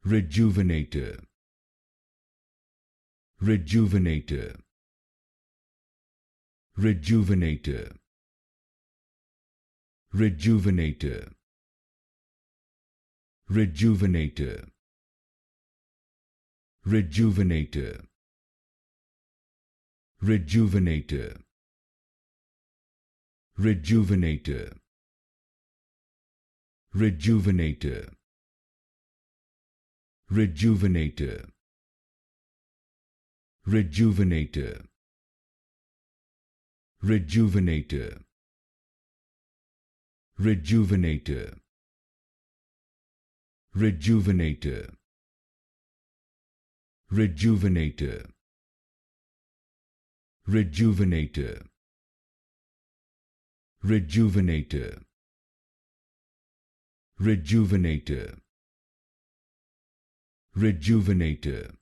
Rejuvenator. Rejuvenator. Rejuvenator. Rejuvenator. Rejuvenator. Rejuvenator. Rejuvenator. Rejuvenator. Rejuvenator. Rejuvenator. Rejuvenator. Rejuvenator. Rejuvenator. Rejuvenator. Rejuvenator. Rejuvenator. Rejuvenator. Rejuvenator. Rejuvenator.